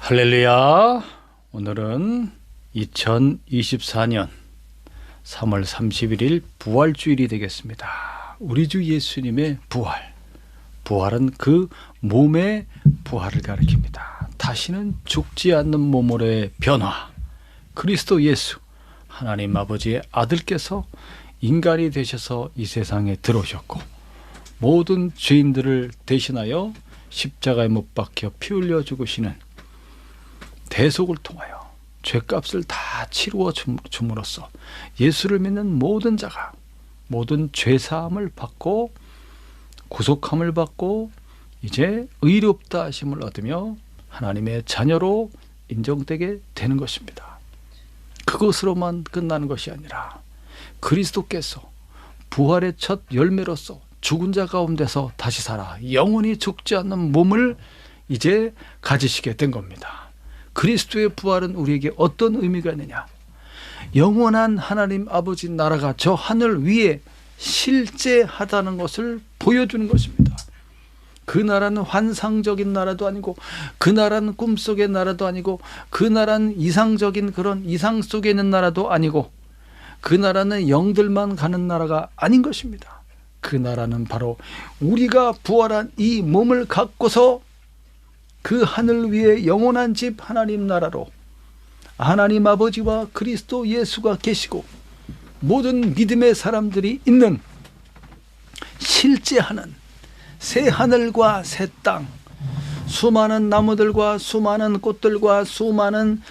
할렐루야. 오늘은 2024년 3월 31일 부활주일이 되겠습니다. 우리 주 예수님의 부활은 그 몸의 부활을 가리킵니다. 다시는 죽지 않는 몸으로의 변화, 그리스도 예수 하나님 아버지의 아들께서 인간이 되셔서 이 세상에 들어오셨고 모든 죄인들을 대신하여 십자가에 못 박혀 피 흘려 죽으시는 대속을 통하여 죄값을 다 치루어 줌으로써 예수를 믿는 모든 자가 모든 죄사함을 받고 구속함을 받고 이제 의롭다 하심을 얻으며 하나님의 자녀로 인정되게 되는 것입니다. 그것으로만 끝나는 것이 아니라 그리스도께서 부활의 첫 열매로서 죽은 자 가운데서 다시 살아 영원히 죽지 않는 몸을 이제 가지시게 된 겁니다. 그리스도의 부활은 우리에게 어떤 의미가 있느냐? 영원한 하나님 아버지 나라가 저 하늘 위에 실제하다는 것을 보여주는 것입니다. 그 나라는 환상적인 나라도 아니고 그 나라는 꿈속의 나라도 아니고 그 나라는 이상적인 그런 이상 속에 있는 나라도 아니고 그 나라는 영들만 가는 나라가 아닌 것입니다. 그 나라는 바로 우리가 부활한 이 몸을 갖고서 그 하늘 위에 영원한 집 하나님 나라로 하나님 아버지와 그리스도 예수가 계시고 모든 믿음의 사람들이 있는 실제하는 새 하늘과 새 땅, 수많은 나무들과 수많은 꽃들과 수많은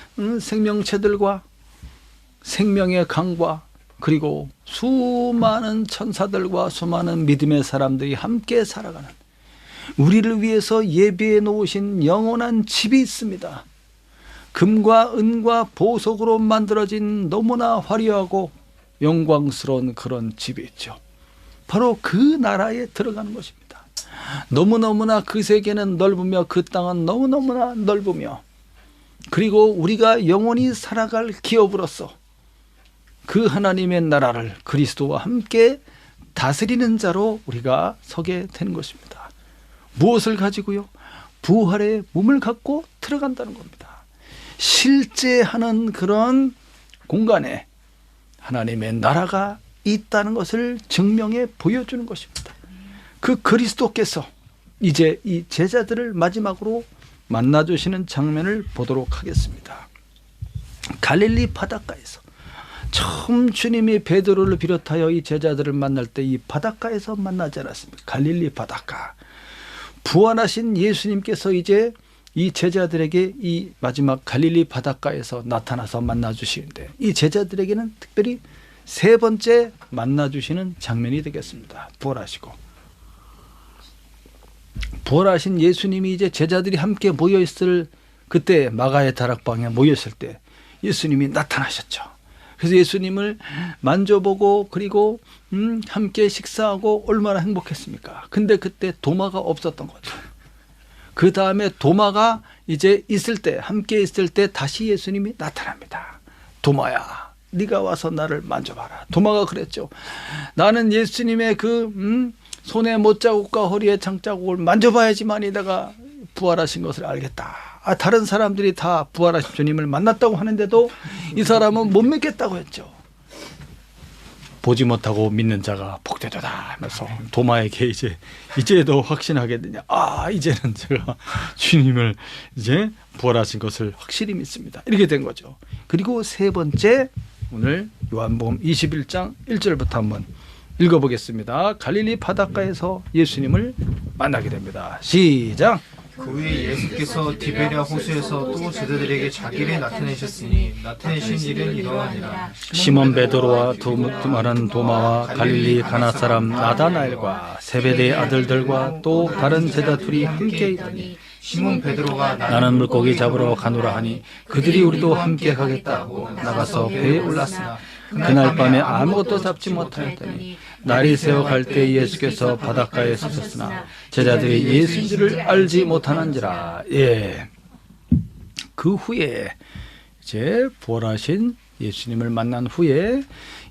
생명체들과 생명의 강과 그리고 수많은 천사들과 수많은 믿음의 사람들이 함께 살아가는 우리를 위해서 예비해 놓으신 영원한 집이 있습니다. 금과 은과 보석으로 만들어진 너무나 화려하고 영광스러운 그런 집이 있죠. 바로 그 나라에 들어가는 것입니다. 너무너무나 그 세계는 넓으며 그 땅은 너무너무나 넓으며 그리고 우리가 영원히 살아갈 기업으로서 그 하나님의 나라를 그리스도와 함께 다스리는 자로 우리가 서게 되는 것입니다. 무엇을 가지고요? 부활의 몸을 갖고 들어간다는 겁니다. 실제하는 그런 공간에 하나님의 나라가 있다는 것을 증명해 보여주는 것입니다. 그 그리스도께서 이제 이 제자들을 마지막으로 만나주시는 장면을 보도록 하겠습니다. 갈릴리 바닷가에서 처음 주님이 베드로를 비롯하여 이 제자들을 만날 때 이 바닷가에서 만나지 않았습니까? 갈릴리 바닷가. 부활하신 예수님께서 이제 이 제자들에게 이 마지막 갈릴리 바닷가에서 나타나서 만나주시는데 이 제자들에게는 특별히 세 번째 만나주시는 장면이 되겠습니다. 부활하신 예수님이 이제 제자들이 함께 모여있을 그때 마가의 다락방에 모였을 때 예수님이 나타나셨죠. 그래서 예수님을 만져보고 그리고 함께 식사하고 얼마나 행복했습니까? 근데 그때 도마가 없었던 거죠. 그 다음에 도마가 이제 있을 때 함께 있을 때 다시 예수님이 나타납니다. 도마야 네가 와서 나를 만져봐라. 도마가 그랬죠. 나는 예수님의 그 손에 못자국과 허리에 장자국을 만져봐야지만이 내가 부활하신 것을 알겠다. 다른 사람들이 다 부활하신 주님을 만났다고 하는데도 이 사람은 못 믿겠다고 했죠. 보지 못하고 믿는 자가 복되도다 하면서 도마에게 이제도 확신하겠느냐. 이제는 제가 주님을 이제 부활하신 것을 확실히 믿습니다. 이렇게 된 거죠. 그리고 세 번째 오늘 요한복음 21장 1절부터 한번 읽어보겠습니다. 갈릴리 바닷가에서 예수님을 만나게 됩니다. 시작. 그 후에 예수께서 디베랴 호수에서 또 제자들에게 자기를 나타내셨으니 나타내신 일은 이러하니라. 시몬 베드로와 두말한 도마와 갈릴리 가나 사람 나다나엘과 세베대의 아들들과 또 다른 제자 둘이 함께 있더니 시몬 베드로가 나는 물고기 잡으러 가노라 하니 그들이 우리도 함께 가겠다고 나가서 배에 올랐으나 그날 밤에 아무것도 잡지 못하였더니 날이 새어 갈 때 예수께서 바닷가에 서셨으나 제자들이 예수인 줄을 알지 못하는지라. 그 후에 이제 부활하신 예수님을 만난 후에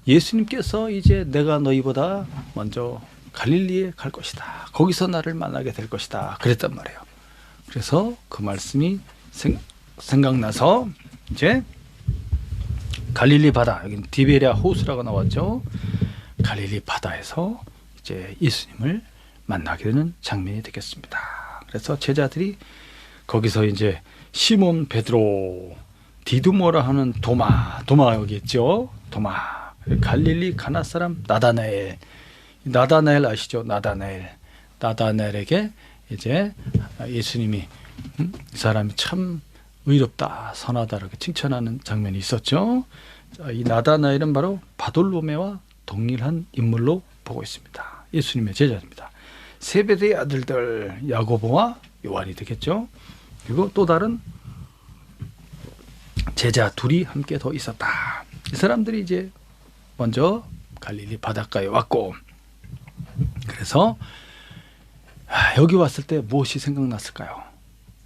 예수님께서 이제 내가 너희보다 먼저 갈릴리에 갈 것이다. 거기서 나를 만나게 될 것이다. 그랬단 말이에요. 그래서 그 말씀이 생각나서 이제 갈릴리 바다, 여기 디베랴 호수라고 나왔죠. 갈릴리 바다에서 이제 예수님을 만나게 되는 장면이 되겠습니다. 그래서 제자들이 거기서 이제 시몬 베드로, 디두모라 하는 도마 여기 있죠. 도마, 갈릴리 가나 사람 나다나엘 아시죠? 나다나엘에게 이제 예수님이 이 사람이 참 의롭다, 선하다 이렇게 칭찬하는 장면이 있었죠. 이 나다나엘은 바로 바돌로메와 동일한 인물로 보고 있습니다. 예수님의 제자입니다. 세베대의 아들들 야고보와 요한이 되겠죠. 그리고 또 다른 제자 둘이 함께 더 있었다. 이 사람들이 이제 먼저 갈릴리 바닷가에 왔고, 그래서 여기 왔을 때 무엇이 생각났을까요?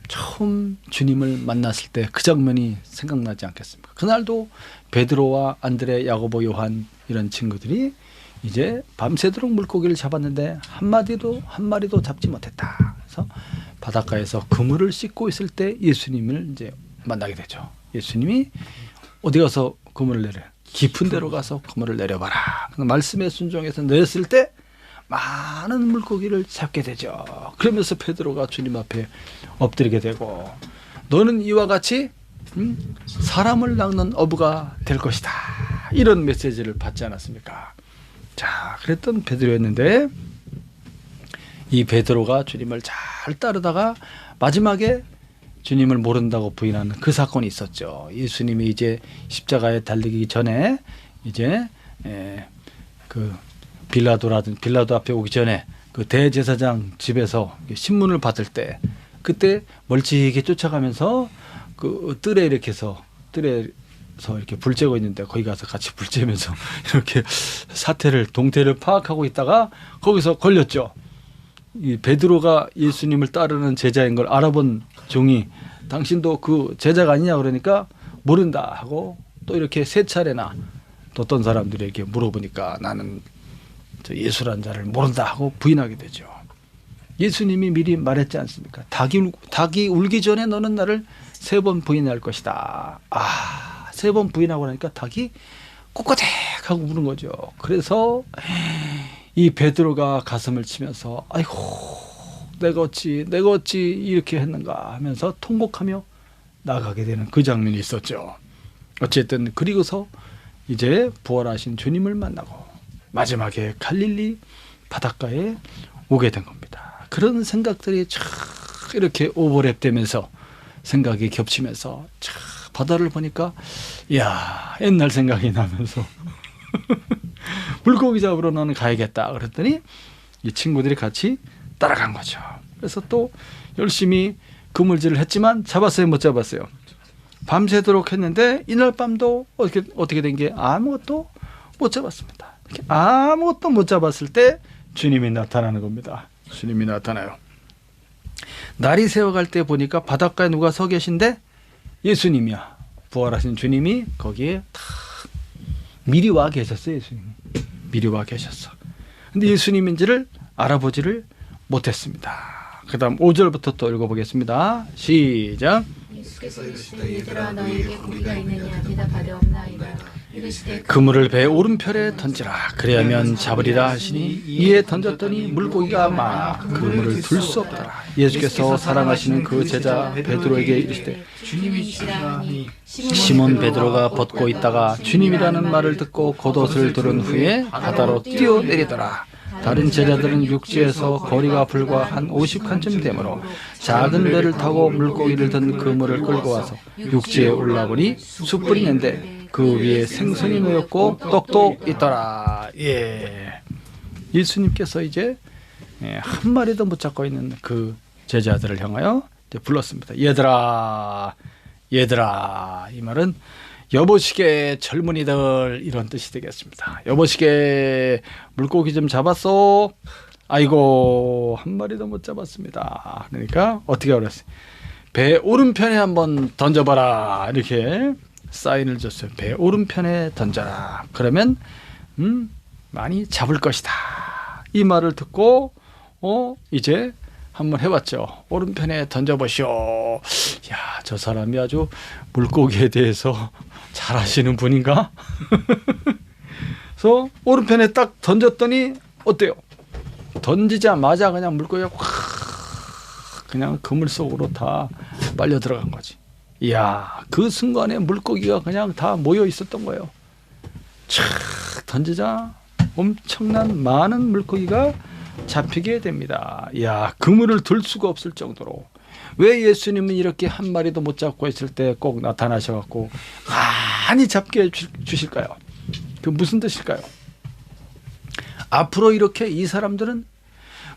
처음 주님을 만났을 때 그 장면이 생각나지 않겠습니까? 그날도 베드로와 안드레, 야고보, 요한 이런 친구들이 이제 밤새도록 물고기를 잡았는데 한 마리도 잡지 못했다. 그래서 바닷가에서 그물을 씻고 있을 때 예수님을 이제 만나게 되죠. 예수님이 어디 가서 그물을 내려? 깊은 데로 가서 그물을 내려봐라. 말씀에 순종해서 내렸을 때 많은 물고기를 잡게 되죠. 그러면서 베드로가 주님 앞에 엎드리게 되고, 너는 이와 같이 사람을 낚는 어부가 될 것이다, 이런 메시지를 받지 않았습니까? 자, 그랬던 베드로였는데 이 베드로가 주님을 잘 따르다가 마지막에 주님을 모른다고 부인하는 그 사건이 있었죠. 예수님이 이제 십자가에 달리기 전에 이제 그 빌라도 앞에 오기 전에 그 대제사장 집에서 신문을 받을 때, 그때 멀찍이 쫓아가면서 그 뜰에서 이렇게 불 쬐고 있는데 거기 가서 같이 불 쬐면서 이렇게 동태를 파악하고 있다가 거기서 걸렸죠. 이 베드로가 예수님을 따르는 제자인 걸 알아본 종이, 당신도 그 제자가 아니냐 그러니까 모른다 하고, 또 이렇게 세 차례나 또 어떤 사람들에게 물어보니까 나는 저 예수란 자를 모른다 하고 부인하게 되죠. 예수님이 미리 말했지 않습니까? 닭이 울기 전에 너는 나를 3번 부인할 것이다. 3번 부인하고 나니까 닭이 꼿꼿해 하고 우는 거죠. 그래서 이 베드로가 가슴을 치면서 아이고 내가 어찌 이렇게 했는가 하면서 통곡하며 나가게 되는 그 장면이 있었죠. 어쨌든 그리고서 이제 부활하신 주님을 만나고 마지막에 갈릴리 바닷가에 오게 된 겁니다. 그런 생각들이 쫙 이렇게 오버랩되면서 생각이 겹치면서 쫙 바다를 보니까 이야, 옛날 생각이 나면서 물고기 잡으러 나는 가야겠다 그랬더니 이 친구들이 같이 따라간 거죠. 그래서 또 열심히 그물질을 했지만 잡았어요, 못 잡았어요? 밤새도록 했는데 이날 밤도 어떻게 된 게 아무것도 못 잡았습니다. 이렇게 아무것도 못 잡았을 때 주님이 나타나는 겁니다. 주님이 나타나요. 날이 새어갈 때 보니까 바닷가에 누가 서 계신데 예수님이야. 부활하신 주님이 거기에 탁 미리 와 계셨어요. 예수님이 미리 와 계셨어. 근데 예수님인지를 알아보지를 못했습니다. 그 다음 5절부터 또 읽어보겠습니다. 시작. 예수께서 이르시되 얘들아 너에게 고기가 있느냐 대답하되옵나이다. 그물을 배 오른편에 던지라. 그래야면 잡으리라 하시니 이에 던졌더니 물고기가 많아 그물을 둘 수 없더라. 예수께서 사랑하시는 그 제자 베드로에게 이르시되 주님이시라 하니 시몬 베드로가 벗고 있다가 주님이라는 말을 듣고 겉옷을 두른 후에 바다로 뛰어내리더라. 다른 제자들은 육지에서 거리가 불과 한 50칸쯤 되므로 작은 배를 타고 물고기를 든 그물을 끌고 와서 육지에 올라보니 숯불이 있는데 그 위에 생선이 놓였고 떡도 있더라. 예수님께서 이제 한 마리도 못 잡고 있는 그 제자들을 향하여 이제 불렀습니다. 얘들아. 이 말은 여보시게 젊은이들 이런 뜻이 되겠습니다. 여보시게 물고기 좀 잡았어? 아이고 한 마리도 못 잡았습니다. 그러니까 어떻게 그랬어요? 배 오른편에 한번 던져봐라. 이렇게 사인을 줬어요. 배 오른편에 던져라. 그러면 많이 잡을 것이다. 이 말을 듣고 이제 한번 해봤죠. 오른편에 던져보시오. 야, 저 사람이 아주 물고기에 대해서 잘 아시는 분인가? 그래서 오른편에 딱 던졌더니 어때요? 던지자마자 그냥 물고기가 확 그냥 그물 속으로 다 빨려 들어간 거지. 이야, 그 순간에 물고기가 그냥 다 모여 있었던 거예요. 촥 던지자 엄청난 많은 물고기가 잡히게 됩니다. 이야, 그물을 들 수가 없을 정도로. 왜 예수님은 이렇게 한 마리도 못 잡고 있을 때 꼭 나타나셔갖고 많이 잡게 주실까요? 그 무슨 뜻일까요? 앞으로 이렇게 이 사람들은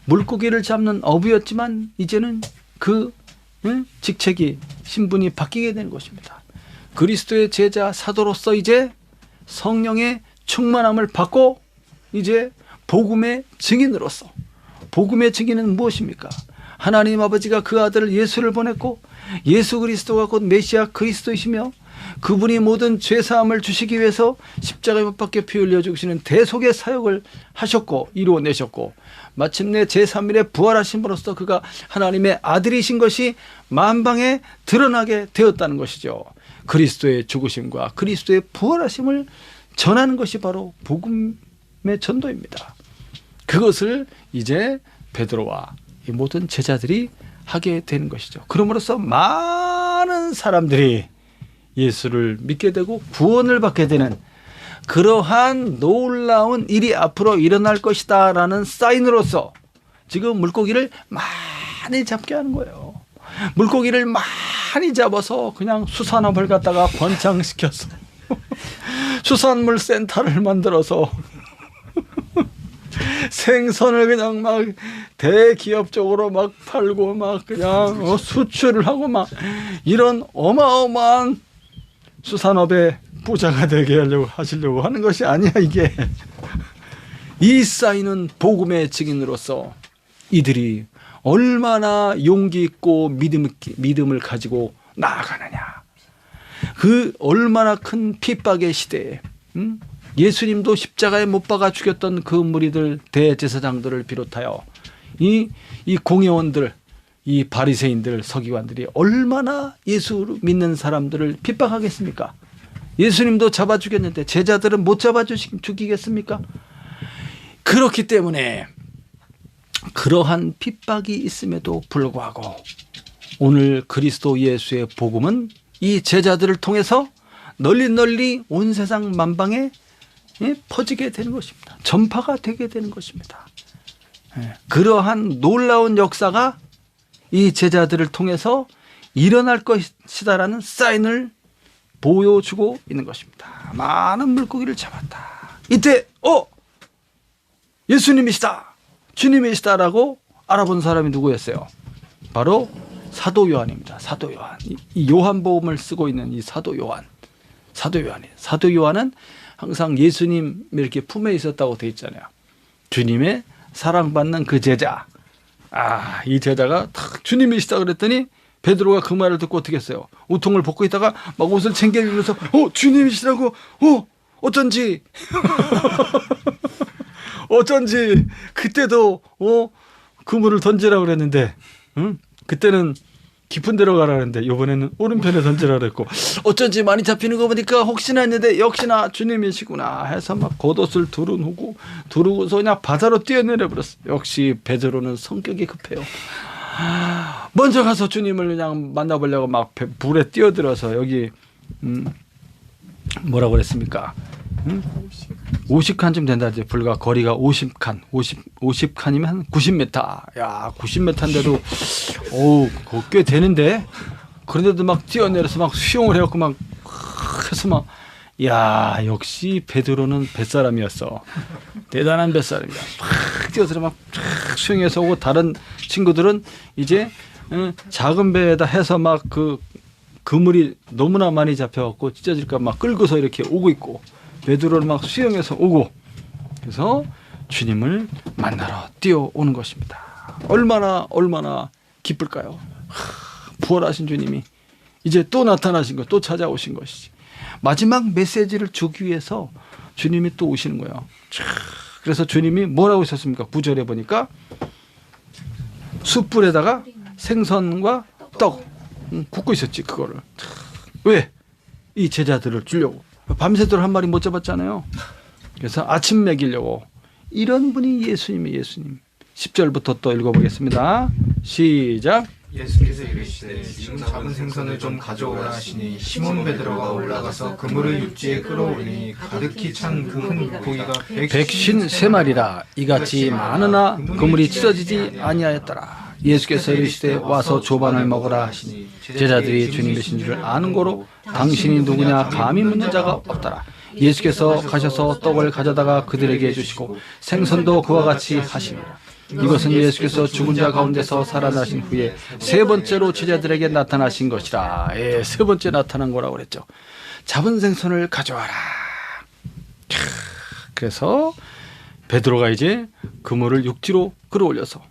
물고기를 잡는 어부였지만 이제는 그 직책이 신분이 바뀌게 되는 것입니다. 그리스도의 제자 사도로서 이제 성령의 충만함을 받고 이제 복음의 증인으로서, 복음의 증인은 무엇입니까? 하나님 아버지가 그 아들 예수를 보냈고 예수 그리스도가 곧 메시아 그리스도이시며 그분이 모든 죄사함을 주시기 위해서 십자가에 못 박혀 피 흘려 죽으시는 대속의 사역을 하셨고 이루어내셨고 마침내 제3일에 부활하심으로써 그가 하나님의 아들이신 것이 만방에 드러나게 되었다는 것이죠. 그리스도의 죽으심과 그리스도의 부활하심을 전하는 것이 바로 복음의 전도입니다. 그것을 이제 베드로와 이 모든 제자들이 하게 되는 것이죠. 그러므로써 많은 사람들이 예수를 믿게 되고 구원을 받게 되는 그러한 놀라운 일이 앞으로 일어날 것이다 라는 사인으로서 지금 물고기를 많이 잡게 하는 거예요. 물고기를 많이 잡아서 그냥 수산업을 갖다가 번창시켜서 수산물 센터를 만들어서 생선을 그냥 막 대기업적으로 막 팔고 막 그냥 수출을 하고 막 이런 어마어마한 수산업의 부자가 되게 하시려고 하는 것이 아니야. 이게 이 쌓이는 복음의 증인으로서 이들이 얼마나 용기 있고 믿음을 가지고 나아가느냐. 그 얼마나 큰 핍박의 시대에 예수님도 십자가에 못 박아 죽였던 그 무리들 대제사장들을 비롯하여 이 공회원들, 이 바리새인들, 서기관들이 얼마나 예수 믿는 사람들을 핍박하겠습니까? 예수님도 잡아 죽였는데 제자들은 못 잡아 죽이겠습니까? 그렇기 때문에 그러한 핍박이 있음에도 불구하고 오늘 그리스도 예수의 복음은 이 제자들을 통해서 널리 온 세상 만방에 퍼지게 되는 것입니다. 전파가 되게 되는 것입니다. 그러한 놀라운 역사가 이 제자들을 통해서 일어날 것이다라는 사인을 보여주고 있는 것입니다. 많은 물고기를 잡았다. 이때 예수님이시다, 주님이시다라고 알아본 사람이 누구였어요? 바로 사도 요한입니다. 사도 요한. 이 요한복음을 쓰고 있는 이 사도 요한이에요. 사도 요한은 항상 예수님 이렇게 품에 있었다고 돼 있잖아요. 주님의 사랑받는 그 제자. 이 제자가 탁 주님이시다 그랬더니 베드로가 그 말을 듣고 어떻게 했어요? 우통을 벗고 있다가 막 옷을 챙겨주면서 주님이시라고 어쩐지 그때도 그물을 던지라고 그랬는데 그때는 깊은 데로 가라 그랬는데 이번에는 오른편에 던지라 그랬고 어쩐지 많이 잡히는 거 보니까 혹시나 했는데 역시나 주님이시구나 해서 막 겉옷을 두르고서 그냥 바다로 뛰어내려 버렸어. 역시 베드로는 성격이 급해요. 먼저 가서 주님을 그냥 만나보려고 막 불에 뛰어들어서 여기 뭐라고 그랬습니까? 50칸쯤 된다. 이제 불과 거리가 50칸이면 한 90m. 야, 90m인데도 꽤 되는데 그런데도 막 뛰어내려서 막 수영을 해갖고 막 해서 막 역시 베드로는 뱃사람이었어. 대단한 뱃사람이야. 막 뛰어들어 막 수영해서 오고 다른 친구들은 이제 작은 배에다 해서 막 그 그물이 너무나 많이 잡혀갖고 찢어질까 막 끌고서 이렇게 오고 있고 베드로는 막 수영해서 오고 그래서 주님을 만나러 뛰어오는 것입니다. 얼마나 기쁠까요? 부활하신 주님이 이제 또 나타나신 것, 또 찾아오신 것이지. 마지막 메시지를 주기 위해서 주님이 또 오시는 거예요. 그래서 주님이 뭐라고 하셨습니까? 9절에 보니까 숯불에다가 생선과 떡 굽고 있었지 그거를. 왜? 이 제자들을 주려고. 밤새도록 한 마리 못 잡았잖아요. 그래서 아침 먹이려고. 이런 분이 예수님이에요. 예수님. 10절부터 또 읽어보겠습니다. 시작. 예수께서 이르시되 지금 잡은 생선을 좀 가져오라 하시니 시몬 베드로가 올라가서 그물을 육지에 끌어올리니 가득히 찬 그 큰 물고기가 153마리라 이같이 많으나 그물이 찢어지지 아니하였더라. 예수께서 이르시되 와서 조반을 먹으라 하시니 제자들이 주님이신 줄을 아는 고로 당신이 누구냐 감히 묻는 자가 없더라. 예수께서 가셔서 떡을 가져다가 그들에게 주시고 생선도 그와 같이 하시니라. 이것은 예수께서 죽은 자 가운데서 살아나신 후에 세 번째로 제자들에게 나타나신 것이라. 예, 세 번째 나타난 거라고 그랬죠. 잡은 생선을 가져와라. 그래서 베드로가 이제 그물을 육지로 끌어올려서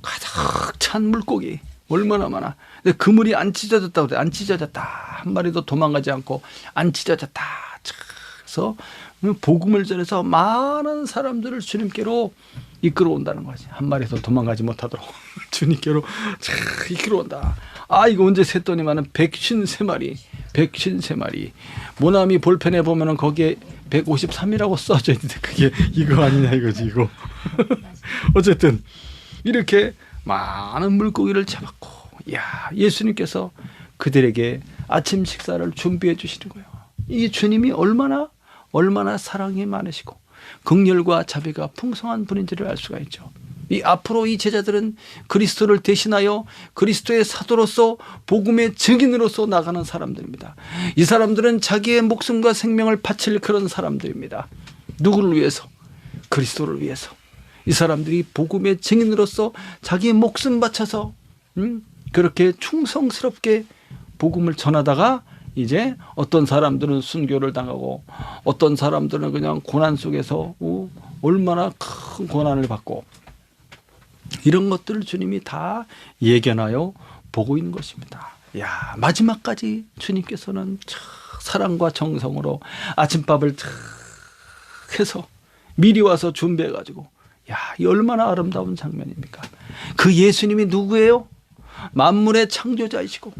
가득 찬 물고기 얼마나 많아. 근데 그물이 안 찢어졌다고 그래. 안 찢어졌다. 한 마리도 도망가지 않고 안 찢어졌다. 그래서 복음을 전해서 많은 사람들을 주님께로 이끌어온다는 거지. 한 마리도 도망가지 못하도록 주님께로 이끌어온다. 아, 이거 언제 셌더니만은 153마리. 153마리. 모나미 볼펜에 보면은 거기에 153이라고 써져 있는데 그게 이거 아니냐 이거지 이거. 어쨌든 이렇게 많은 물고기를 잡았고, 야, 예수님께서 그들에게 아침 식사를 준비해 주시는 거예요. 이 주님이 얼마나 사랑이 많으시고 긍휼과 자비가 풍성한 분인지를 알 수가 있죠. 이 앞으로 이 제자들은 그리스도를 대신하여 그리스도의 사도로서 복음의 증인으로서 나가는 사람들입니다. 이 사람들은 자기의 목숨과 생명을 바칠 그런 사람들입니다. 누구를 위해서? 그리스도를 위해서. 이 사람들이 복음의 증인으로서 자기의 목숨 바쳐서 그렇게 충성스럽게 복음을 전하다가 이제 어떤 사람들은 순교를 당하고 어떤 사람들은 그냥 고난 속에서 얼마나 큰 고난을 받고 이런 것들을 주님이 다 예견하여 보고 있는 것입니다. 야, 마지막까지 주님께서는 사랑과 정성으로 아침밥을 해서 미리 와서 준비해가지고, 야, 이 얼마나 아름다운 장면입니까? 그 예수님이 누구예요? 만물의 창조자이시고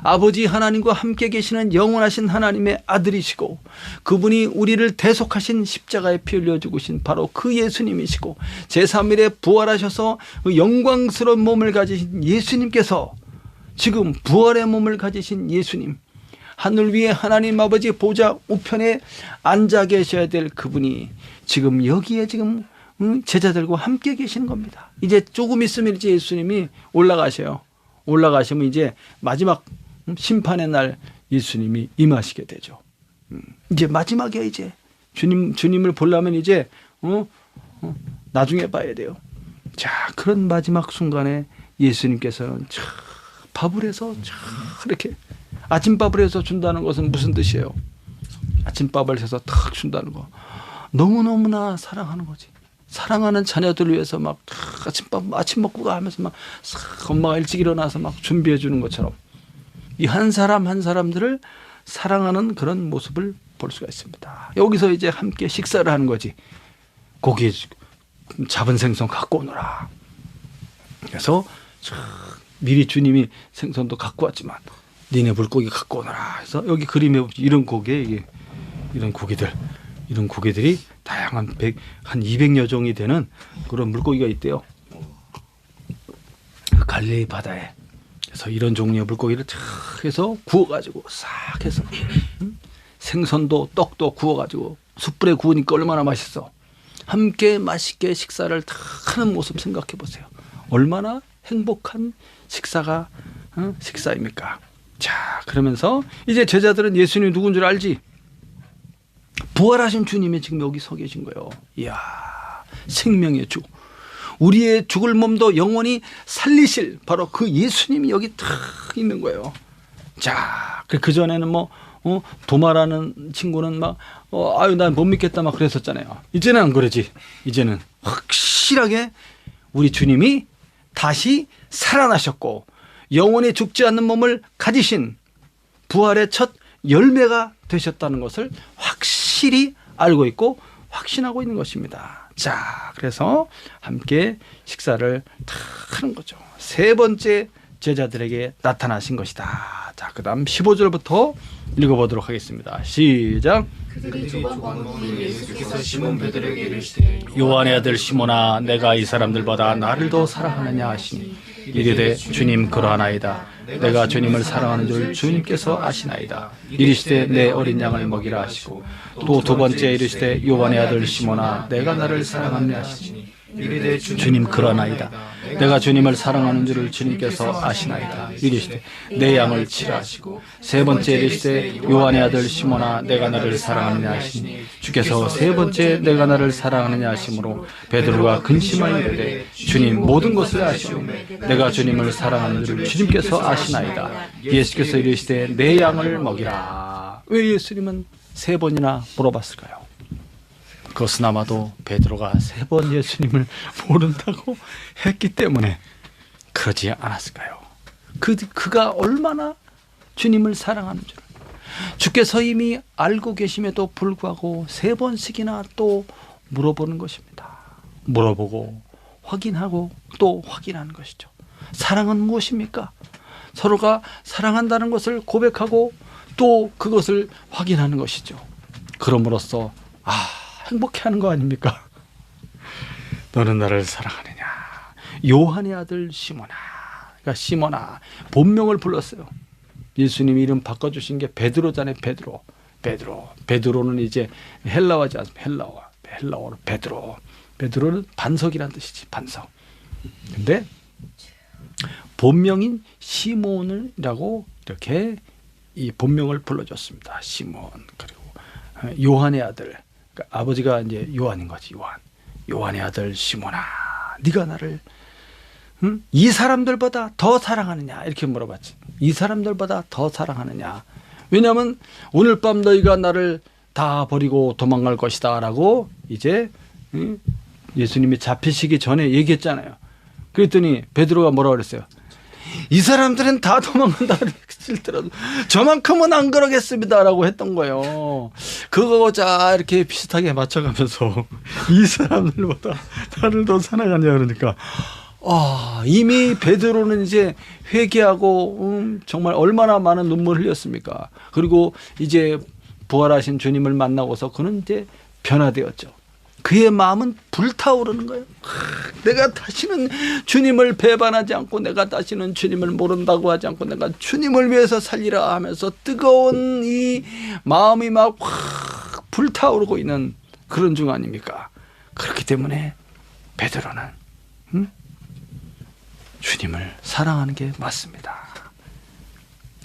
아버지 하나님과 함께 계시는 영원하신 하나님의 아들이시고 그분이 우리를 대속하신 십자가에 피 흘려 죽으신 바로 그 예수님이시고 제3일에 부활하셔서 그 영광스러운 몸을 가지신 예수님께서 지금 부활의 몸을 가지신 예수님, 하늘 위에 하나님 아버지 보좌 우편에 앉아 계셔야 될 그분이 지금 여기에 지금 제자들과 함께 계시는 겁니다. 이제 조금 있으면 이제 예수님이 올라가셔요. 올라가시면 이제 마지막 심판의 날 예수님이 임하시게 되죠. 이제 마지막이야. 이제 주님을 보려면 이제 나중에 봐야 돼요. 자, 그런 마지막 순간에 예수님께서는 밥을 해서 이렇게 아침밥을 해서 준다는 것은 무슨 뜻이에요? 아침밥을 해서 탁 준다는 거 너무너무나 사랑하는 거지. 사랑하는 자녀들을 위해서 막 아침 먹고 가 하면서 막 엄마가 일찍 일어나서 막 준비해 주는 것처럼 이 한 사람 한 사람들을 사랑하는 그런 모습을 볼 수가 있습니다. 여기서 이제 함께 식사를 하는 거지. 고기 잡은 생선 갖고 오너라. 그래서 미리 주님이 생선도 갖고 왔지만 니네 물고기 갖고 오너라. 그래서 여기 그림에 이런 고기에 이게 이런 고기들이 다양한 한 200여 종이 되는 그런 물고기가 있대요. 갈릴리 바다에. 그래서 이런 종류의 물고기를 탁 해서 구워가지고 싹 해서 생선도 떡도 구워가지고 숯불에 구우니까 얼마나 맛있어. 함께 맛있게 식사를 다 하는 모습 생각해 보세요. 얼마나 행복한 식사입니까? 자, 그러면서 이제 제자들은 예수님이 누군 줄 알지? 부활하신 주님이 지금 여기 서 계신 거예요. 이야, 생명의 주. 우리의 죽을 몸도 영원히 살리실 바로 그 예수님이 여기 탁 있는 거예요. 자, 그 전에는 도마라는 친구는 아유, 난 못 믿겠다 막 그랬었잖아요. 이제는 안 그러지. 이제는 확실하게 우리 주님이 다시 살아나셨고 영원히 죽지 않는 몸을 가지신 부활의 첫 열매가 되셨다는 것을 확실히 알고 있고 확신하고 있는 것입니다. 자, 그래서 함께 식사를 다 하는 거죠. 세 번째 제자들에게 나타나신 것이다. 자, 그 다음 15절부터 읽어보도록 하겠습니다. 시작. 그들이 두 번 먹으니 예수께서 시몬 베드로에게 이르시되 요한의 아들 시몬아, 내가 이 사람들보다 나를 더 사랑하느냐 하시니 이르되 주님 그러하나이다. 내가 주님을 사랑하는 줄 주님께서 아시나이다. 이르시되 내 어린 양을 먹이라 하시고 또 두 번째 이르시되 요한의 아들 시몬아, 내가 나를 사랑하느냐 하시니 이르되 주님 그러나이다. 내가 주님을 사랑하는 줄을 주님께서 아시나이다. 이르시되 내 양을 치라 하시고 세 번째 이르시되 요한의 아들 시몬아, 내가 나를 사랑하느냐 하시니 주께서 세 번째 내가 나를 사랑하느냐 하심으로 베드로가 근심하여 이르되 주님 모든 것을 아시오매 내가 주님을 사랑하는 줄을 주님께서 아시나이다. 예수께서 이르시되 내 양을 먹이라. 왜 예수님은 세 번이나 물어봤을까요? 그것은 아마도 베드로가 세 번 예수님을 모른다고 했기 때문에 그러지 않았을까요? 그가 얼마나 주님을 사랑하는 줄 주께서 이미 알고 계심에도 불구하고 세 번씩이나 또 물어보는 것입니다. 물어보고 확인하고 또 확인하는 것이죠. 사랑은 무엇입니까? 서로가 사랑한다는 것을 고백하고 또 그것을 확인하는 것이죠. 그럼으로써 행복해하는 거 아닙니까? 너는 나를 사랑하느냐. 요한의 아들 시몬아. 그러니까 시몬아, 본명을 불렀어요. 예수님이 이름 바꿔주신 게 베드로잖아요. 베드로는 이제 헬라어지 않습니까? 헬라어로 베드로. 베드로는 반석이라는 뜻이지. 반석. 근데 본명인 시몬이라고 이렇게 이 본명을 불러줬습니다. 시몬. 그리고 요한의 아들. 그러니까 아버지가 이제 요한인 거지. 요한의 아들 시몬아, 네가 나를 이 사람들보다 더 사랑하느냐? 이렇게 물어봤지. 이 사람들보다 더 사랑하느냐? 왜냐하면 오늘 밤 너희가 나를 다 버리고 도망갈 것이다 라고 이제 예수님이 잡히시기 전에 얘기했잖아요. 그랬더니 베드로가 뭐라고 그랬어요? 이 사람들은 다 도망간다 그랬더라도 저만큼은 안 그러겠습니다 라고 했던 거예요. 그거자 이렇게 비슷하게 맞춰가면서 이 사람들보다 나를 더 사랑하냐 그러니까 이미 베드로는 이제 회개하고 정말 얼마나 많은 눈물을 흘렸습니까? 그리고 이제 부활하신 주님을 만나고서 그는 이제 변화되었죠. 그의 마음은 불타오르는 거예요. 내가 다시는 주님을 배반하지 않고 내가 다시는 주님을 모른다고 하지 않고 내가 주님을 위해서 살리라 하면서 뜨거운 이 마음이 막 확 불타오르고 있는 그런 중 아닙니까? 그렇기 때문에 베드로는 주님을 사랑하는 게 맞습니다.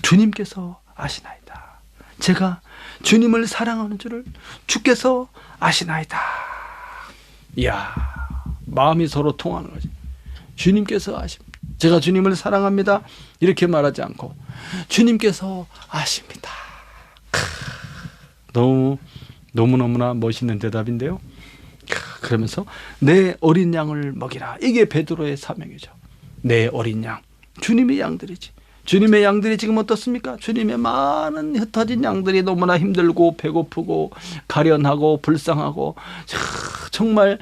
주님께서 아시나이다. 제가 주님을 사랑하는 줄을 주께서 아시나이다. 이야, 마음이 서로 통하는 거지. 주님께서 아십니다. 제가 주님을 사랑합니다. 이렇게 말하지 않고 주님께서 아십니다. 너무너무나 멋있는 대답인데요. 그러면서 내 어린 양을 먹이라. 이게 베드로의 사명이죠. 내 어린 양. 주님의 양들이지. 주님의 양들이 지금 어떻습니까? 주님의 많은 흩어진 양들이 너무나 힘들고 배고프고 가련하고 불쌍하고 정말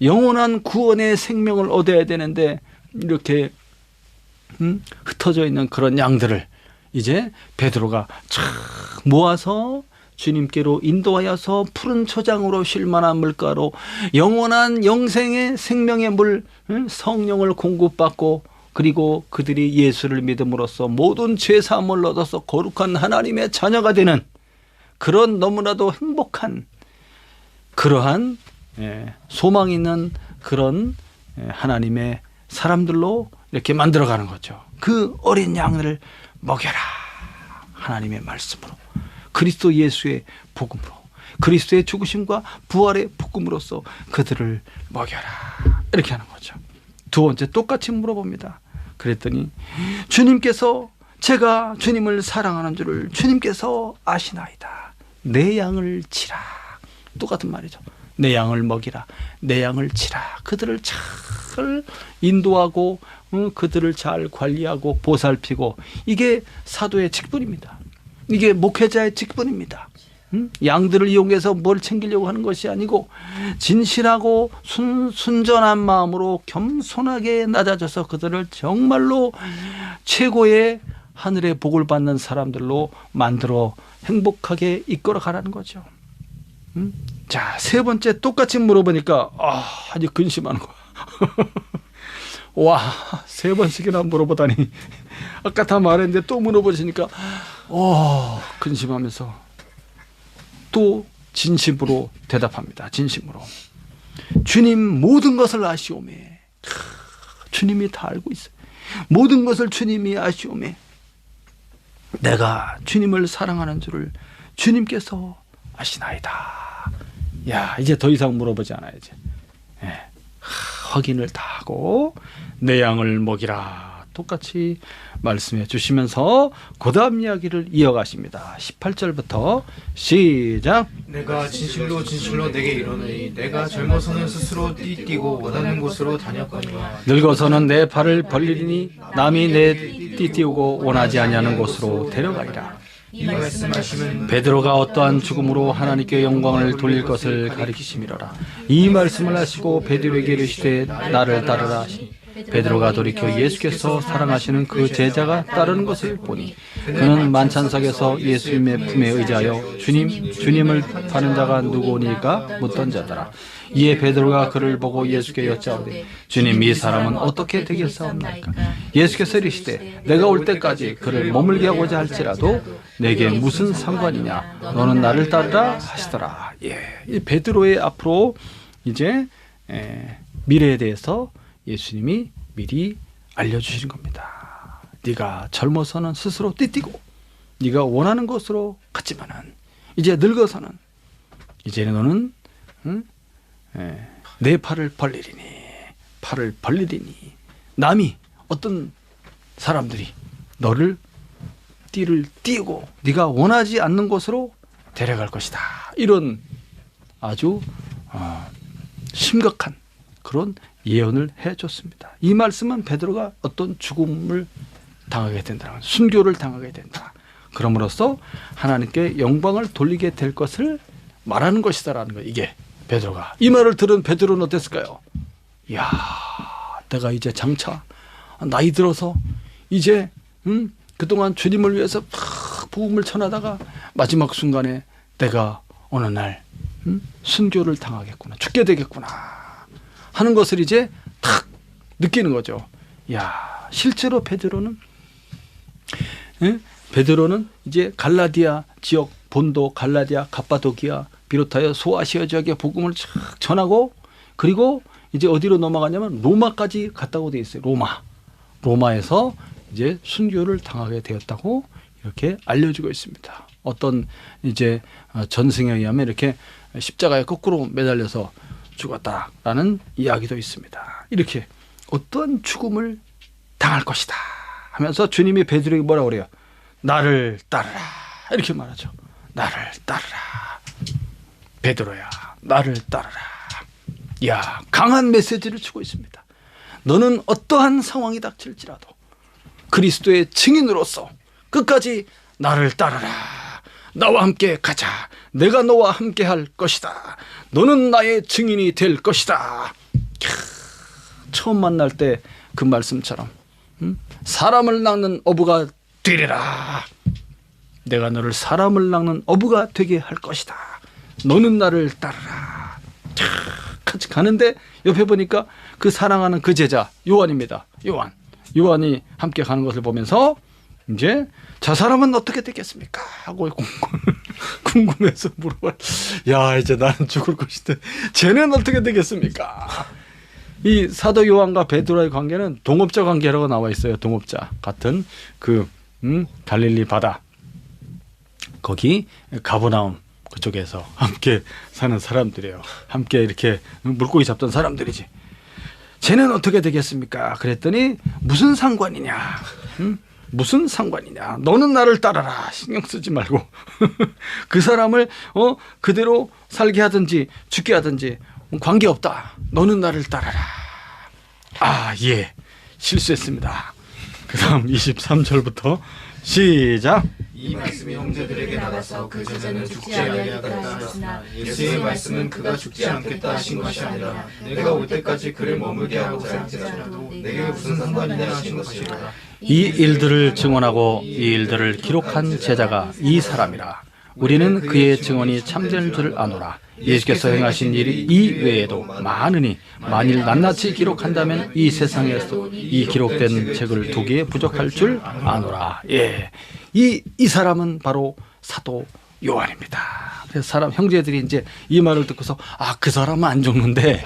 영원한 구원의 생명을 얻어야 되는데 이렇게 흩어져 있는 그런 양들을 이제 베드로가 쫙 모아서 주님께로 인도하여서 푸른 초장으로 쉴 만한 물가로 영원한 영생의 생명의 물 성령을 공급받고 그리고 그들이 예수를 믿음으로써 모든 죄사함을 얻어서 거룩한 하나님의 자녀가 되는 그런 너무나도 행복한 그러한 소망 있는 그런 하나님의 사람들로 이렇게 만들어가는 거죠. 그 어린 양을 먹여라. 하나님의 말씀으로 그리스도 예수의 복음으로 그리스도의 죽으심과 부활의 복음으로써 그들을 먹여라. 이렇게 하는 거죠. 두 번째 똑같이 물어봅니다. 그랬더니 주님께서 제가 주님을 사랑하는 줄을 주님께서 아시나이다. 내 양을 치라. 똑같은 말이죠. 내 양을 먹이라. 내 양을 치라. 그들을 잘 인도하고 그들을 잘 관리하고 보살피고 이게 사도의 직분입니다. 이게 목회자의 직분입니다. 양들을 이용해서 뭘 챙기려고 하는 것이 아니고 진실하고 순전한 마음으로 겸손하게 낮아져서 그들을 정말로 최고의 하늘의 복을 받는 사람들로 만들어 행복하게 이끌어 가라는 거죠. 자, 세 번째 똑같이 물어보니까 아주 근심하는 거야. 와, 세 번씩이나 물어보다니. 아까 다 말했는데 또 물어보시니까 근심하면서 또 진심으로 대답합니다. 진심으로. 주님 모든 것을 아시오매. 주님이 다 알고 있어요. 모든 것을 주님이 아시오매. 내가 주님을 사랑하는 줄을 주님께서 아시나이다. 야, 이제 더 이상 물어보지 않아야지. 확인을 다 하고 내 양을 먹이라. 똑같이 말씀해 주시면서 그 다음 이야기를 이어가십니다. 18절부터 시작. 내가 진실로 진실로 내게 이르노니 내가 젊어서는 스스로 띠뛰고 원하는 곳으로 다녔거니와 늙어서는 내 발을 벌리니 남이 내 띠띠우고 원하지 아니하는 곳으로 데려가리라. 이 말씀하시면 베드로가 어떠한 죽음으로 하나님께 영광을 돌릴 것을 가리키심이로라. 이 말씀을 하시고 베드로에게 이르시되 나를 따르라 하시니 베드로가 돌이켜 예수께서 사랑하시는 그 제자가 따르는 것을 보니 그는 만찬석에서 예수님의 품에 의지하여 주님을 파는 자가 누구니까 묻던 자더라. 이에 베드로가 그를 보고 예수께 여짜오되 주님, 이 사람은 어떻게 되겠사옵나이까? 예수께서 이르시되 내가 올 때까지 그를 머물게 하고자 할지라도 내게 무슨 상관이냐? 너는 나를 따르라 하시더라. 이 베드로의 앞으로 이제 미래에 대해서 예수님이 미리 알려주시는 겁니다. 네가 젊어서는 스스로 띠뛰고 네가 원하는 것으로 갔지만은 이제 늙어서는 이제는 너는 내 팔을 벌리리니 남이 어떤 사람들이 너를 띠를 띄우고 네가 원하지 않는 곳으로 데려갈 것이다. 이런 아주 심각한 그런 예언을 해줬습니다. 이 말씀은 베드로가 어떤 죽음을 당하게 된다, 순교를 당하게 된다. 그럼으로써 하나님께 영광을 돌리게 될 것을 말하는 것이다라는 거예요. 이게 베드로가 이 말을 들은 베드로는 어땠을까요? 이야, 내가 이제 장차 나이 들어서 이제 그동안 주님을 위해서 복음을 전하다가 마지막 순간에 내가 어느 날 순교를 당하겠구나, 죽게 되겠구나 하는 것을 이제 탁 느끼는 거죠. 야, 실제로 베드로는 이제 갈라디아 지역, 본도, 갈라디아, 갑바도기아 비롯하여 소아시아 지역에 복음을 쫙 전하고 그리고 이제 어디로 넘어가냐면 로마까지 갔다고 돼 있어요. 로마에서 이제 순교를 당하게 되었다고 이렇게 알려지고 있습니다. 어떤 이제 전승에 의하면 이렇게 십자가에 거꾸로 매달려서 죽었다라는 이야기도 있습니다. 이렇게 어떤 죽음을 당할 것이다 하면서 주님이 베드로에게 뭐라고 그래요? 나를 따르라 이렇게 말하죠. 나를 따르라. 베드로야, 나를 따르라. 야, 강한 메시지를 주고 있습니다. 너는 어떠한 상황이 닥칠지라도 그리스도의 증인으로서 끝까지 나를 따르라. 나와 함께 가자. 내가 너와 함께 할 것이다. 너는 나의 증인이 될 것이다. 처음 만날 때 그 말씀처럼 사람을 낚는 어부가 되리라. 내가 너를 사람을 낚는 어부가 되게 할 것이다. 너는 나를 따르라. 같이 가는데 옆에 보니까 그 사랑하는 그 제자 요한입니다. 요한이 함께 가는 것을 보면서 이제 저 사람은 어떻게 되겠습니까? 하고 궁금해서 물어봐. 야, 이제 나는 죽을 것인데 쟤는 어떻게 되겠습니까? 이 사도 요한과 베드로의 관계는 동업자 관계라고 나와 있어요. 동업자 같은 그 갈릴리 바다 거기 가버나움 그쪽에서 함께 사는 사람들이에요. 함께 이렇게 물고기 잡던 사람들이지. 쟤는 어떻게 되겠습니까? 그랬더니 무슨 상관이냐? 무슨 상관이냐? 너는 나를 따라라. 신경 쓰지 말고 그 사람을 그대로 살게 하든지 죽게 하든지 관계없다. 너는 나를 따라라. 아, 예. 실수했습니다. 그 다음 23절부터 시작. 이 말씀이 형제들에게 나가서 그 제자는 죽지 아니하겠다 하였으나 예수의 말씀은 그가 죽지 않겠다 하신 것이 아니라 내가 올 때까지 그를 머물게 하고자 할지라도 내게 무슨 상관이냐 하신 것이라. 이 일들을 증언하고 이 일들을 기록한 제자가 이 사람이라. 우리는 그의 증언이 참된 줄 아노라. 예수께서 행하신 일이 이 외에도 많으니 만일 낱낱이 기록한다면 이 세상에서 이 기록된 책을 두기에 부족할 줄 아노라. 예, 이 사람은 바로 사도 요한입니다. 그래서 사람 형제들이 이제 이 말을 듣고서 그 사람은 안 죽는데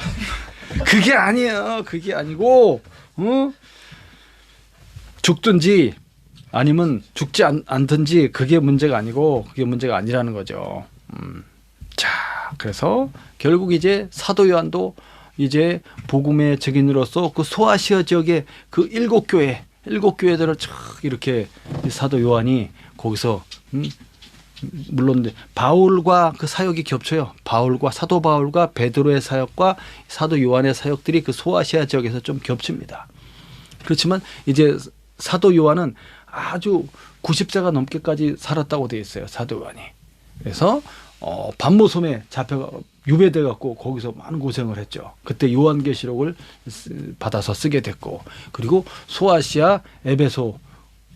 그게 아니에요. 그게 아니고 죽든지 아니면 죽지 않든지 그게 문제가 아니고 그게 문제가 아니라는 거죠. 자, 그래서 결국 이제 사도 요한도 이제 복음의 증인으로서 그 소아시아 지역의 그 일곱 교회들을 쫙 이렇게 사도 요한이 거기서 물론 바울과 그 사역이 겹쳐요. 사도 바울과 베드로의 사역과 사도 요한의 사역들이 그 소아시아 지역에서 좀 겹칩니다. 그렇지만 이제 사도 요한은 아주 90세가 넘게까지 살았다고 되어 있어요. 사도 요한이. 그래서 반모섬에 잡혀가 유배돼 갖고 거기서 많은 고생을 했죠. 그때 요한계시록을 받아서 쓰게 됐고, 그리고 소아시아 에베소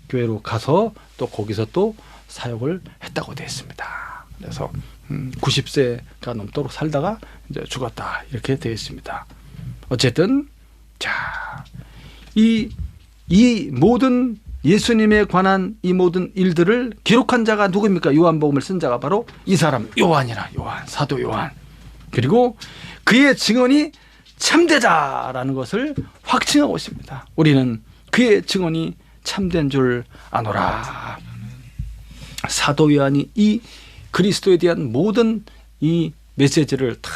교회로 가서 또 거기서 또 사역을 했다고 되어 있습니다. 그래서 90세가 넘도록 살다가 이제 죽었다 이렇게 되어 있습니다. 어쨌든 자, 이 모든 예수님에 관한 이 모든 일들을 기록한 자가 누구입니까? 요한복음을 쓴 자가 바로 이 사람 사도 요한. 그리고 그의 증언이 참되다라는 것을 확증하고 있습니다. 우리는 그의 증언이 참된 줄 아노라. 사도 요한이 이 그리스도에 대한 모든 이 메시지를 다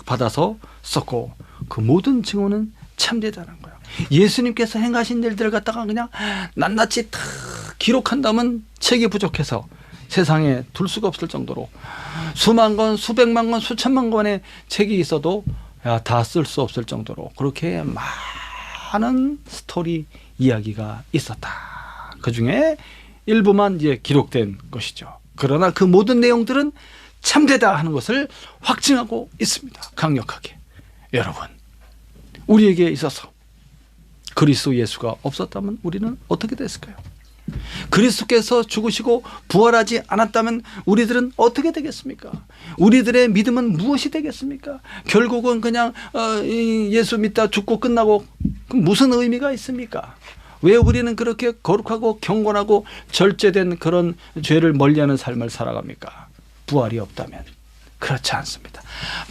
받아서 썼고 그 모든 증언은 참되다는 거예요. 예수님께서 행하신 일들을 갖다가 그냥 낱낱이 다 기록한다면 책이 부족해서 세상에 둘 수가 없을 정도로 수만 권, 수백만 권, 수천만 권의 책이 있어도 다 쓸 수 없을 정도로 그렇게 많은 스토리 이야기가 있었다. 그중에 일부만 이제 기록된 것이죠. 그러나 그 모든 내용들은 참되다 하는 것을 확증하고 있습니다. 강력하게. 여러분, 우리에게 있어서 그리스도 예수가 없었다면 우리는 어떻게 됐을까요? 그리스도께서 죽으시고 부활하지 않았다면 우리들은 어떻게 되겠습니까? 우리들의 믿음은 무엇이 되겠습니까? 결국은 그냥 예수 믿다 죽고 끝나고 무슨 의미가 있습니까? 왜 우리는 그렇게 거룩하고 경건하고 절제된 그런 죄를 멀리하는 삶을 살아갑니까? 부활이 없다면. 그렇지 않습니다.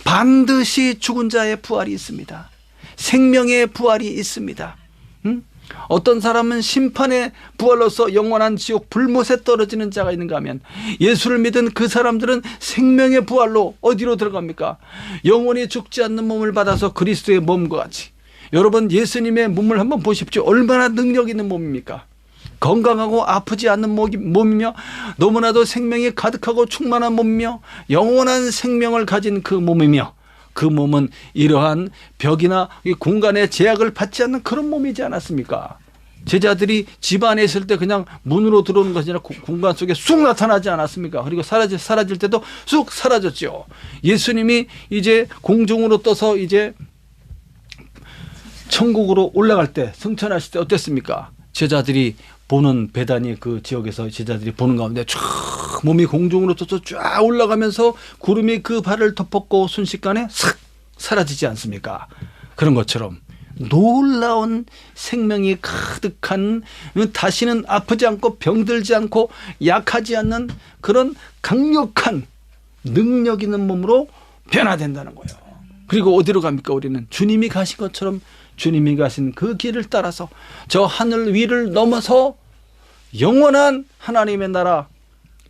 반드시 죽은 자의 부활이 있습니다. 생명의 부활이 있습니다. 어떤 사람은 심판의 부활로서 영원한 지옥 불못에 떨어지는 자가 있는가 하면 예수를 믿은 그 사람들은 생명의 부활로 어디로 들어갑니까? 영원히 죽지 않는 몸을 받아서 그리스도의 몸과 같이. 여러분, 예수님의 몸을 한번 보십시오. 얼마나 능력 있는 몸입니까? 건강하고 아프지 않는 몸이며 너무나도 생명이 가득하고 충만한 몸이며 영원한 생명을 가진 그 몸이며 그 몸은 이러한 벽이나 공간의 제약을 받지 않는 그런 몸이지 않았습니까? 제자들이 집 안에 있을 때 그냥 문으로 들어오는 것이 아니라 공간 속에 쑥 나타나지 않았습니까? 그리고 사라질 때도 쑥 사라졌죠. 예수님이 이제 공중으로 떠서 이제 천국으로 올라갈 때, 승천하실 때 어땠습니까? 제자들이 보는 베다니 그 지역에서 제자들이 보는 가운데 쫙 몸이 공중으로 떠서 쫙 올라가면서 구름이 그 발을 덮었고 순식간에 싹 사라지지 않습니까? 그런 것처럼 놀라운 생명이 가득한, 다시는 아프지 않고 병들지 않고 약하지 않는 그런 강력한 능력 있는 몸으로 변화된다는 거예요. 그리고 어디로 갑니까? 우리는 주님이 가신 것처럼 주님이 가신 그 길을 따라서 저 하늘 위를 넘어서 영원한 하나님의 나라,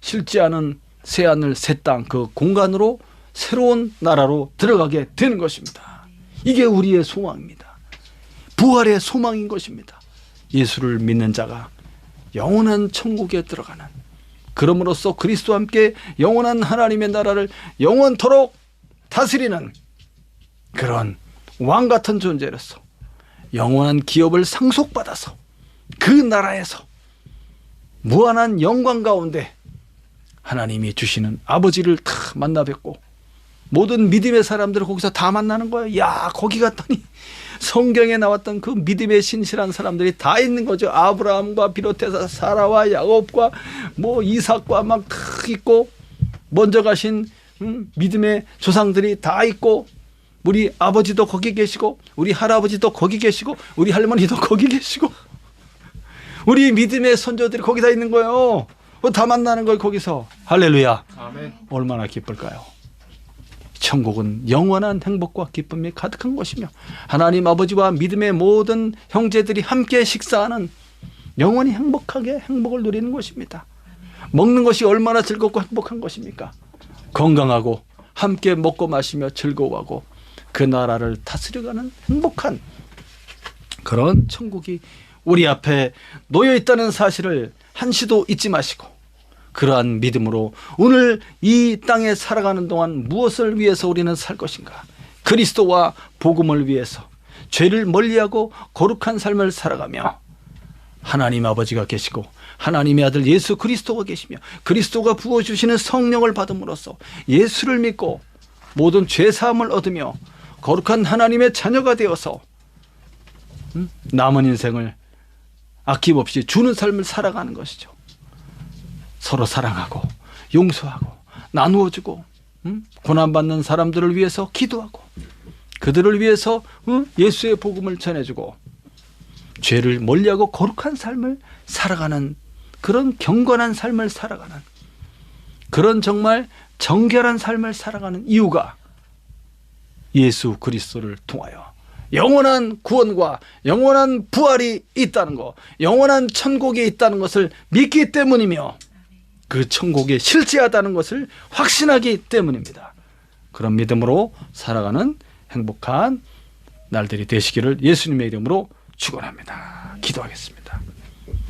싫지 않은 새하늘 새 땅 그 공간으로 새로운 나라로 들어가게 되는 것입니다. 이게 우리의 소망입니다. 부활의 소망인 것입니다. 예수를 믿는 자가 영원한 천국에 들어가는, 그럼으로써 그리스도와 함께 영원한 하나님의 나라를 영원토록 다스리는 그런 왕 같은 존재로서 영원한 기업을 상속받아서 그 나라에서 무한한 영광 가운데 하나님이 주시는 아버지를 다 만나 뵙고 모든 믿음의 사람들을 거기서 다 만나는 거예요. 야, 거기 갔더니 성경에 나왔던 그 믿음의 신실한 사람들이 다 있는 거죠. 아브라함과 비롯해서 사라와 야곱과 뭐 이삭과 막 다 있고, 먼저 가신 믿음의 조상들이 다 있고, 우리 아버지도 거기 계시고, 우리 할아버지도 거기 계시고, 우리 할머니도 거기 계시고, 우리 믿음의 선조들이 거기 다 있는 거예요. 다 만나는 거예요, 거기서. 할렐루야. 아멘. 얼마나 기쁠까요? 천국은 영원한 행복과 기쁨이 가득한 곳이며 하나님 아버지와 믿음의 모든 형제들이 함께 식사하는 영원히 행복하게 행복을 누리는 곳입니다. 먹는 것이 얼마나 즐겁고 행복한 것입니까? 건강하고 함께 먹고 마시며 즐거워하고 그 나라를 다스려가는 행복한 그런 천국이 우리 앞에 놓여 있다는 사실을 한시도 잊지 마시고, 그러한 믿음으로 오늘 이 땅에 살아가는 동안 무엇을 위해서 우리는 살 것인가? 그리스도와 복음을 위해서 죄를 멀리하고 거룩한 삶을 살아가며 하나님 아버지가 계시고 하나님의 아들 예수 그리스도가 계시며 그리스도가 부어주시는 성령을 받음으로써 예수를 믿고 모든 죄사함을 얻으며 거룩한 하나님의 자녀가 되어서 남은 인생을 아낌없이 주는 삶을 살아가는 것이죠. 서로 사랑하고 용서하고 나누어주고 고난받는 사람들을 위해서 기도하고 그들을 위해서 예수의 복음을 전해주고 죄를 멀리하고 거룩한 삶을 살아가는 그런 경건한 삶을 살아가는 그런 정말 정결한 삶을 살아가는 이유가 예수 그리스도를 통하여 영원한 구원과 영원한 부활이 있다는 것, 영원한 천국이 있다는 것을 믿기 때문이며 그 천국이 실제하다는 것을 확신하기 때문입니다. 그런 믿음으로 살아가는 행복한 날들이 되시기를 예수님의 이름으로 축원합니다. 기도하겠습니다.